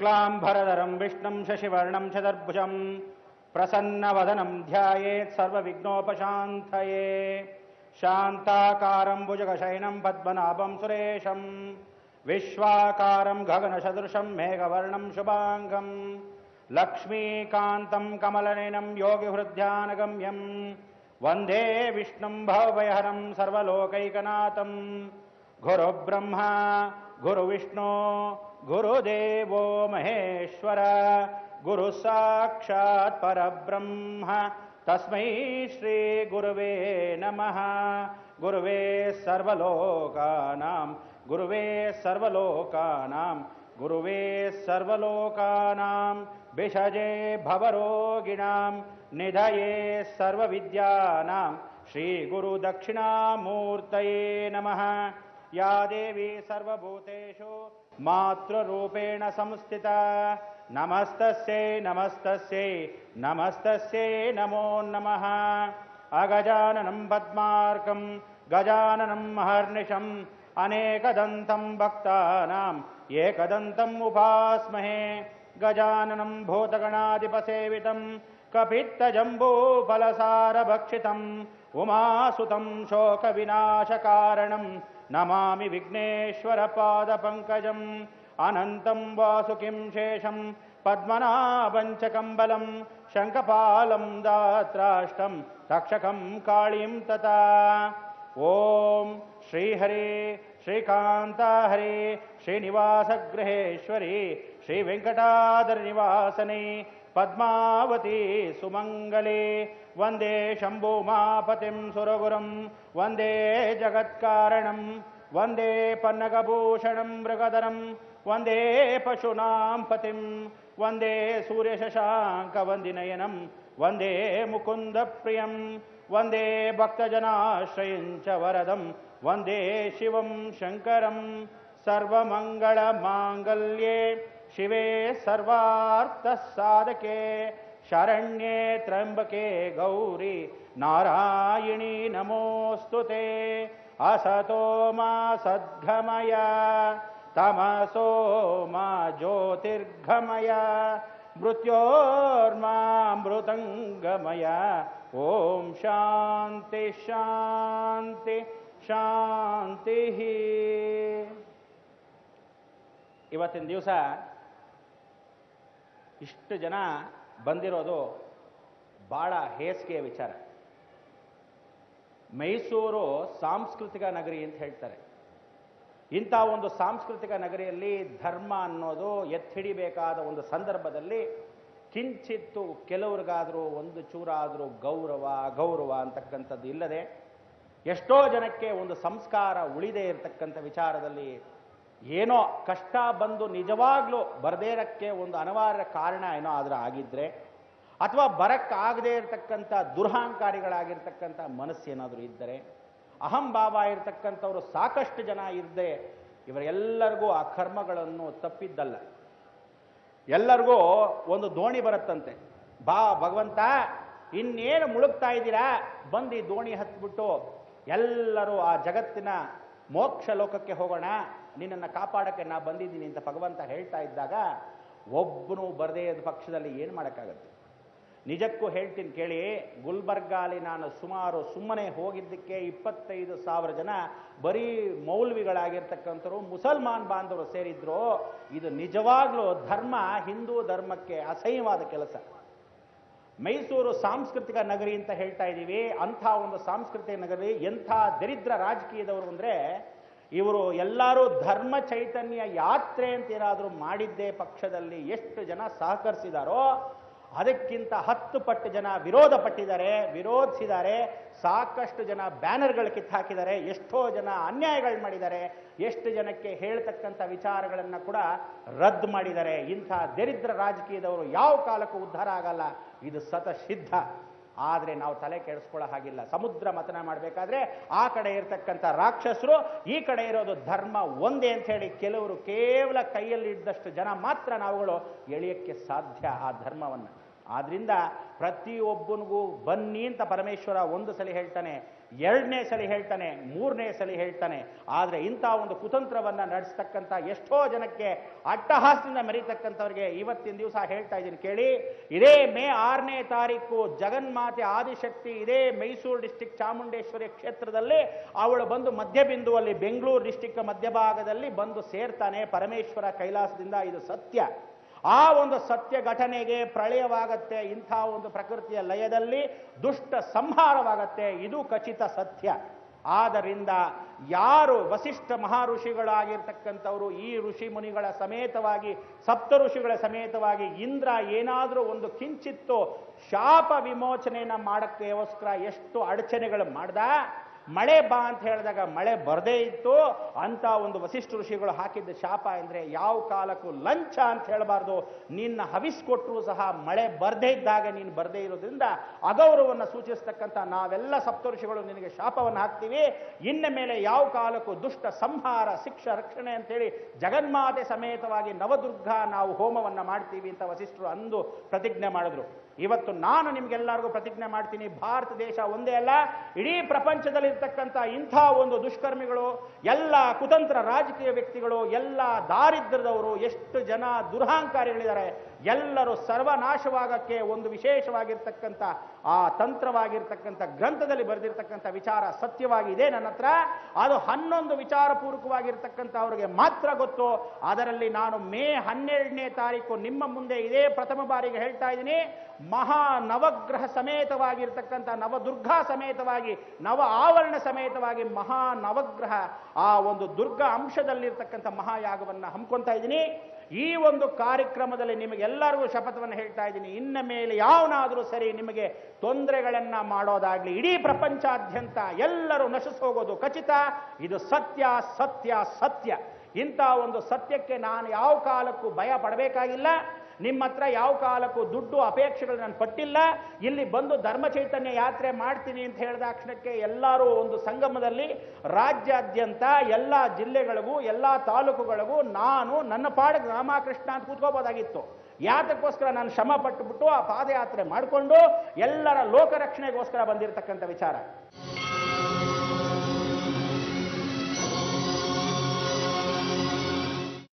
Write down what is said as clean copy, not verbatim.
शुक्लांबरधरं विष्णुं शशिवर्णं चतुर्भुजं प्रसन्नवदनं ध्यायेत् सर्वविघ्नोपशान्तये शान्ताकारं भुजगशयनं पद्मनाभं सुरेशं विश्वाकारं गगनसदृशं मेघवर्णं शुभांगं लक्ष्मीकान्तं कमलनयनं योगिहृद्यानगम्यं वन्दे विष्णुं भवभयहरं सर्वलोकैकनाथं गुरुब्रह्मा गुरुविष्णु गुरुदेवो महेश्वर गुरुसाक्षात् परब्रह्म तस्मै श्री गुरुवे नमः। गुरुवे सर्वलोकानां गुरुवे सर्वलोकानां गुरुवे सर्वलोकानां भिषजे भवरोगिणां निधये सर्वविद्यानां श्री गुरुदक्षिणामूर्तये नमः। या देवी सर्वभूतेषु मातृरूपेण संस्थिता नमस्तस्यै नमस्तस्यै नमस्तस्यै नमो नमः। अगजाननं पद्मार्कं गजाननं महर्निशम् अनेकदन्तं भक्तानाम् एकदन्तम् उपास्महे। गजाननं भूतगणाधिपसेवितं कपित्तजम्बूफलसारभक्षितम् उमासुतं शोकविनाशकारणं नमामि विघ्नेश्वरपादपङ्कजम्। अनन्तं वासुकिं शेषं पद्मनाभं च कम्बलं शङ्खपालं दात्राष्टं तक्षकं काळीं तथा। ॐ श्रीहरे श्रीकान्ताहरे श्रीनिवासगृहेश्वरी श्रीवेङ्कटाद्रिनिवासने पद्मावती सुमङ्गले वन्दे शम्भुमापतिं सुरगुरुं वन्दे जगत्कारणं वन्दे पन्नगभूषणं मृगधरं वन्दे पशूनां पतिं वन्दे सूर्यशशाङ्कवन्दिनयनं वन्दे मुकुन्दप्रियं वन्दे भक्तजनाश्रयं च वरदं वन्दे शिवं शङ्करं। सर्वमङ्गलमाङ्गल्ये शिवे सर्वार्थसाधके शरण्ये त्र्यम्बके गौरी नारायणी नमोऽस्तुते। असतो मा सद्गमय तमसो मा ज्योतिर्गमय मृत्योर्मामृतङ्गमय। ओम शांति शांति ಶಾಂತಿ. ಇವತ್ತಿನ ದಿವಸ ಇಷ್ಟು ಜನ ಬಂದಿರೋದು ಭಾಳ ಹೇಸಿಗೆಯ ವಿಚಾರ. ಮೈಸೂರು ಸಾಂಸ್ಕೃತಿಕ ನಗರಿ ಅಂತ ಹೇಳ್ತಾರೆ. ಇಂಥ ಒಂದು ಸಾಂಸ್ಕೃತಿಕ ನಗರಿಯಲ್ಲಿ ಧರ್ಮ ಅನ್ನೋದು ಎತ್ತಿಡಿಬೇಕಾದ ಒಂದು ಸಂದರ್ಭದಲ್ಲಿ ಕಿಂಚಿತ್ತು ಕೆಲವ್ರಿಗಾದರೂ ಒಂದು ಚೂರಾದರೂ ಗೌರವ ಅಂತಕ್ಕಂಥದ್ದು ಇಲ್ಲದೆ ಎಷ್ಟೋ ಜನಕ್ಕೆ ಒಂದು ಸಂಸ್ಕಾರ ಉಳಿದೇ ಇರತಕ್ಕಂಥ ವಿಚಾರದಲ್ಲಿ ಏನೋ ಕಷ್ಟ ಬಂದು ನಿಜವಾಗ್ಲೂ ಬರದೇ ಇರಕ್ಕೆ ಒಂದು ಅನಿವಾರ್ಯ ಕಾರಣ ಏನೋ ಆದ್ರೆ ಆಗಿದ್ರೆ ಅಥವಾ ಬರಕ್ಕಾಗದೇ ಇರತಕ್ಕಂಥ ದುರಹಂಕಾರಿಗಳಾಗಿರ್ತಕ್ಕಂಥ ಮನಸ್ಸೇನಾದರೂ ಇದ್ದರೆ ಅಹಂಭಾವ ಇರತಕ್ಕಂಥವ್ರು ಸಾಕಷ್ಟು ಜನ ಇದ್ದರೆ ಇವರೆಲ್ಲರಿಗೂ ಆ ಕರ್ಮಗಳನ್ನು ತಪ್ಪಿದ್ದಲ್ಲ. ಎಲ್ಲರಿಗೂ ಒಂದು ದೋಣಿ ಬರುತ್ತಂತೆ. ಬಾ ಭಗವಂತ ಇನ್ನೇನು ಮುಳುಗ್ತಾ ಇದ್ದೀರಾ, ಬಂದು ಈ ದೋಣಿ ಹತ್ಬಿಟ್ಟು ಎಲ್ಲರೂ ಆ ಜಗತ್ತಿನ ಮೋಕ್ಷ ಲೋಕಕ್ಕೆ ಹೋಗೋಣ, ನಿನ್ನನ್ನು ಕಾಪಾಡಕ್ಕೆ ನಾ ಬಂದಿದ್ದೀನಿ ಅಂತ ಭಗವಂತ ಹೇಳ್ತಾ ಇದ್ದಾಗ ಒಬ್ಬನು ಬರದೇ ಇದ್ದ ಪಕ್ಷದಲ್ಲಿ ಏನು ಮಾಡೋಕ್ಕಾಗತ್ತೆ? ನಿಜಕ್ಕೂ ಹೇಳ್ತೀನಿ ಕೇಳಿ, ಗುಲ್ಬರ್ಗಾಲಿ ನಾನು ಸುಮ್ಮನೆ ಹೋಗಿದ್ದಕ್ಕೆ 25,000 ಜನ ಬರೀ ಮೌಲ್ವಿಗಳಾಗಿರ್ತಕ್ಕಂಥವ್ರು ಮುಸಲ್ಮಾನ್ ಬಾಂಧವರು ಸೇರಿದ್ರು. ಇದು ನಿಜವಾಗ್ಲೂ ಹಿಂದೂ ಧರ್ಮಕ್ಕೆ ಅಸಹ್ಯವಾದ ಕೆಲಸ. ಮೈಸೂರು ಸಾಂಸ್ಕೃತಿಕ ನಗರಿ ಅಂತ ಹೇಳ್ತಾ ಇದ್ದೀವಿ. ಅಂಥ ಒಂದು ಸಾಂಸ್ಕೃತಿಕ ನಗರಿ ಎಂಥ ದರಿದ್ರ ರಾಜಕೀಯದವರು ಅಂದರೆ, ಇವರು ಎಲ್ಲರೂ ಧರ್ಮ ಚೈತನ್ಯ ಯಾತ್ರೆ ಅಂತ ಏನಾದರೂ ಮಾಡಿದ್ದೇ ಪಕ್ಷದಲ್ಲಿ ಎಷ್ಟು ಜನ ಸಹಕರಿಸಿದಾರೋ ಅದಕ್ಕಿಂತ 10 ಪಟ್ಟು ಜನ ವಿರೋಧಿಸಿದ್ದಾರೆ. ಸಾಕಷ್ಟು ಜನ ಬ್ಯಾನರ್ಗಳು ಕಿತ್ತಾಕಿದ್ದಾರೆ, ಎಷ್ಟೋ ಜನ ಅನ್ಯಾಯಗಳು ಮಾಡಿದ್ದಾರೆ, ಎಷ್ಟು ಜನಕ್ಕೆ ಹೇಳ್ತಕ್ಕಂಥ ವಿಚಾರಗಳನ್ನು ಕೂಡ ರದ್ದು ಮಾಡಿದ್ದಾರೆ. ಇಂಥ ದರಿದ್ರ ರಾಜಕೀಯದವರು ಯಾವ ಕಾಲಕ್ಕೂ ಉದ್ಧಾರ ಆಗಲ್ಲ, ಇದು ಸಿದ್ಧ. ಆದರೆ ನಾವು ತಲೆ ಕೆಡಿಸ್ಕೊಳ್ಳೋ ಹಾಗಿಲ್ಲ. ಸಮುದ್ರ ಮಥನ ಮಾಡಬೇಕಾದ್ರೆ ಆ ಕಡೆ ಇರತಕ್ಕಂಥ ರಾಕ್ಷಸರು, ಈ ಕಡೆ ಇರೋದು ಧರ್ಮ ಒಂದೇ ಅಂತ ಹೇಳಿ ಕೆಲವರು ಕೇವಲ ಕೈಯಲ್ಲಿ ಇದ್ದಷ್ಟು ಜನ ಮಾತ್ರ ನಾವುಗಳು ಎಳೆಯಕ್ಕೆ ಸಾಧ್ಯ ಆ ಧರ್ಮವನ್ನು. ಆದ್ರಿಂದ ಪ್ರತಿಯೊಬ್ಬನಿಗೂ ಬನ್ನಿ ಅಂತ ಪರಮೇಶ್ವರ ಒಂದು ಸಲ ಹೇಳ್ತಾನೆ, ಎರಡನೇ ಸಲ ಹೇಳ್ತಾನೆ, ಮೂರನೇ ಸಲ ಹೇಳ್ತಾನೆ. ಆದರೆ ಇಂಥ ಒಂದು ಕುತಂತ್ರವನ್ನ ನಡೆಸ್ತಕ್ಕಂಥ ಎಷ್ಟೋ ಜನಕ್ಕೆ ಅಟ್ಟಹಾಸದಿಂದ ಮೆರೀತಕ್ಕಂಥವ್ರಿಗೆ ಇವತ್ತಿನ ದಿವಸ ಹೇಳ್ತಾ ಇದ್ದೀನಿ ಕೇಳಿ. ಇದೇ ಮೇ 6ನೇ ತಾರೀಕು ಜಗನ್ಮಾತೆ ಆದಿಶಕ್ತಿ ಇದೇ ಮೈಸೂರು ಡಿಸ್ಟಿಕ್ ಚಾಮುಂಡೇಶ್ವರಿ ಕ್ಷೇತ್ರದಲ್ಲಿ ಅವಳು ಬಂದು ಮಧ್ಯಬಿಂದುವಲ್ಲಿ ಬೆಂಗಳೂರು ಡಿಸ್ಟಿಕ್ ಮಧ್ಯಭಾಗದಲ್ಲಿ ಬಂದು ಸೇರ್ತಾನೆ ಪರಮೇಶ್ವರ ಕೈಲಾಸದಿಂದ. ಇದು ಸತ್ಯ. ಆ ಒಂದು ಸತ್ಯ ಘಟನೆಗೆ ಪ್ರಳಯವಾಗತ್ತೆ. ಇಂಥ ಒಂದು ಪ್ರಕೃತಿಯ ಲಯದಲ್ಲಿ ದುಷ್ಟ ಸಂಹಾರವಾಗತ್ತೆ. ಇದು ಖಚಿತ ಸತ್ಯ. ಆದ್ದರಿಂದ ಯಾರು ವಸಿಷ್ಠ ಮಹಾಋಷಿಗಳಾಗಿರ್ತಕ್ಕಂಥವರು ಈ ಋಷಿ ಮುನಿಗಳ ಸಮೇತವಾಗಿ ಸಪ್ತ ಋಷಿಗಳ ಸಮೇತವಾಗಿ ಇಂದ್ರ ಏನಾದರೂ ಒಂದು ಕಿಂಚಿತ್ತು ಶಾಪ ವಿಮೋಚನೆಯನ್ನ ಮಾಡಕ್ಕೋಸ್ಕರ ಎಷ್ಟು ಅಡಚಣೆಗಳು ಮಾಡ್ದ. ಮಳೆ ಬಾ ಅಂತ ಹೇಳಿದಾಗ ಮಳೆ ಬರದೇ ಇತ್ತು. ಅಂತ ಒಂದು ವಸಿಷ್ಠ ಋಷಿಗಳು ಹಾಕಿದ್ದ ಶಾಪ ಅಂದ್ರೆ ಯಾವ ಕಾಲಕ್ಕೂ ಲಂಚ ಅಂತ ಹೇಳಬಾರ್ದು. ನಿನ್ನ ಹವಿಸ್ಕೊಟ್ರು ಸಹ ಮಳೆ ಬರದೇ ಇದ್ದಾಗ ನೀನು ಬರದೇ ಇರೋದ್ರಿಂದ ಅಗೌರವವನ್ನು ಸೂಚಿಸ್ತಕ್ಕಂಥ ನಾವೆಲ್ಲ ಸಪ್ತ ಋಷಿಗಳು ನಿನಗೆ ಶಾಪವನ್ನು ಹಾಕ್ತೀವಿ. ಇನ್ನ ಮೇಲೆ ಯಾವ ಕಾಲಕ್ಕೂ ದುಷ್ಟ ಸಂಹಾರ ಶಿಕ್ಷಾ ರಕ್ಷಣೆ ಅಂತೇಳಿ ಜಗನ್ಮಾತೆ ಸಮೇತವಾಗಿ ನವದುರ್ಗ ನಾವು ಹೋಮವನ್ನ ಮಾಡ್ತೀವಿ ಅಂತ ವಸಿಷ್ಠರು ಅಂದು ಪ್ರತಿಜ್ಞೆ ಮಾಡಿದ್ರು. ಇವತ್ತು ನಾನು ನಿಮ್ಗೆಲ್ಲರಿಗೂ ಪ್ರತಿಜ್ಞೆ ಮಾಡ್ತೀನಿ, ಭಾರತ ದೇಶ ಒಂದೇ ಅಲ್ಲ, ಇಡೀ ಪ್ರಪಂಚದಲ್ಲಿ ಇರ್ತಕ್ಕಂಥ ಇಂಥ ಒಂದು ದುಷ್ಕರ್ಮಿಗಳು, ಎಲ್ಲ ಕುತಂತ್ರ ರಾಜಕೀಯ ವ್ಯಕ್ತಿಗಳು, ಎಲ್ಲ ದಾರಿದ್ರ್ಯದವರು, ಎಷ್ಟು ಜನ ದುರಹಂಕಾರಿಗಳಿದ್ದಾರೆ, ಎಲ್ಲರೂ ಸರ್ವನಾಶವಾಗಕ್ಕೆ ಒಂದು ವಿಶೇಷವಾಗಿರ್ತಕ್ಕಂಥ ಆ ತಂತ್ರವಾಗಿರ್ತಕ್ಕಂಥ ಗ್ರಂಥದಲ್ಲಿ ಬರೆದಿರ್ತಕ್ಕಂಥ ವಿಚಾರ ಸತ್ಯವಾಗಿದೆ ನನ್ನ ಹತ್ರ. ಅದು 11 ವಿಚಾರಪೂರ್ವಕವಾಗಿರ್ತಕ್ಕಂಥ ಅವರಿಗೆ ಮಾತ್ರ ಗೊತ್ತು. ಅದರಲ್ಲಿ ನಾನು ಮೇ 12ನೇ ತಾರೀಕು ನಿಮ್ಮ ಮುಂದೆ ಇದೇ ಪ್ರಥಮ ಬಾರಿಗೆ ಹೇಳ್ತಾ ಇದ್ದೀನಿ. ಮಹಾ ನವಗ್ರಹ ಸಮೇತವಾಗಿರ್ತಕ್ಕಂಥ ನವದುರ್ಗಾ ಸಮೇತವಾಗಿ ನವ ಆವರಣ ಸಮೇತವಾಗಿ ಮಹಾ ನವಗ್ರಹ ಆ ಒಂದು ದುರ್ಗಾ ಅಂಶದಲ್ಲಿರ್ತಕ್ಕಂಥ ಮಹಾಯಾಗವನ್ನು ಹಮ್ಮಿಕೊಳ್ತಾ ಇದ್ದೀನಿ. ಈ ಒಂದು ಕಾರ್ಯಕ್ರಮದಲ್ಲಿ ನಿಮಗೆಲ್ಲರಿಗೂ ಶಪಥವನ್ನು ಹೇಳ್ತಾ ಇದ್ದೀನಿ, ಇನ್ನ ಮೇಲೆ ಯಾವನಾದರೂ ಸರಿ ನಿಮಗೆ ತೊಂದರೆಗಳನ್ನ ಮಾಡೋದಾಗ್ಲಿ ಇಡೀ ಪ್ರಪಂಚಾದ್ಯಂತ ಎಲ್ಲರೂ ನಶಿಸಿ ಹೋಗೋದು ಖಚಿತ. ಇದು ಸತ್ಯ ಸತ್ಯ ಸತ್ಯ. ಇಂಥ ಒಂದು ಸತ್ಯಕ್ಕೆ ನಾನು ಯಾವ ಕಾಲಕ್ಕೂ ಭಯ ಪಡಬೇಕಾಗಿಲ್ಲ. ನಿಮ್ಮ ಹತ್ರ ಯಾವ ಕಾಲಕ್ಕೂ ದುಡ್ಡು ಅಪೇಕ್ಷೆಗಳು ನಾನು ಪಟ್ಟಿಲ್ಲ. ಇಲ್ಲಿ ಬಂದು ಧರ್ಮ ಚೈತನ್ಯ ಯಾತ್ರೆ ಮಾಡ್ತೀನಿ ಅಂತ ಹೇಳಿದಾಕ್ಷಣಕ್ಕೆ ಎಲ್ಲರೂ ಒಂದು ಸಂಗಮದಲ್ಲಿ ರಾಜ್ಯಾದ್ಯಂತ ಎಲ್ಲ ಜಿಲ್ಲೆಗಳಿಗೂ ಎಲ್ಲ ತಾಲೂಕುಗಳಿಗೂ ನಾನು ನನ್ನ ಪಾಡಿಗೆ ರಾಮಕೃಷ್ಣ ಅಂತ ಕೂತ್ಕೋಬೋದಾಗಿತ್ತು. ಯಾತಕ್ಕೋಸ್ಕರ ನಾನು ಶ್ರಮ ಪಟ್ಟುಬಿಟ್ಟು ಆ ಪಾದಯಾತ್ರೆ ಮಾಡಿಕೊಂಡು ಎಲ್ಲರ ಲೋಕರಕ್ಷಣೆಗೋಸ್ಕರ ಬಂದಿರತಕ್ಕಂಥ ವಿಚಾರ.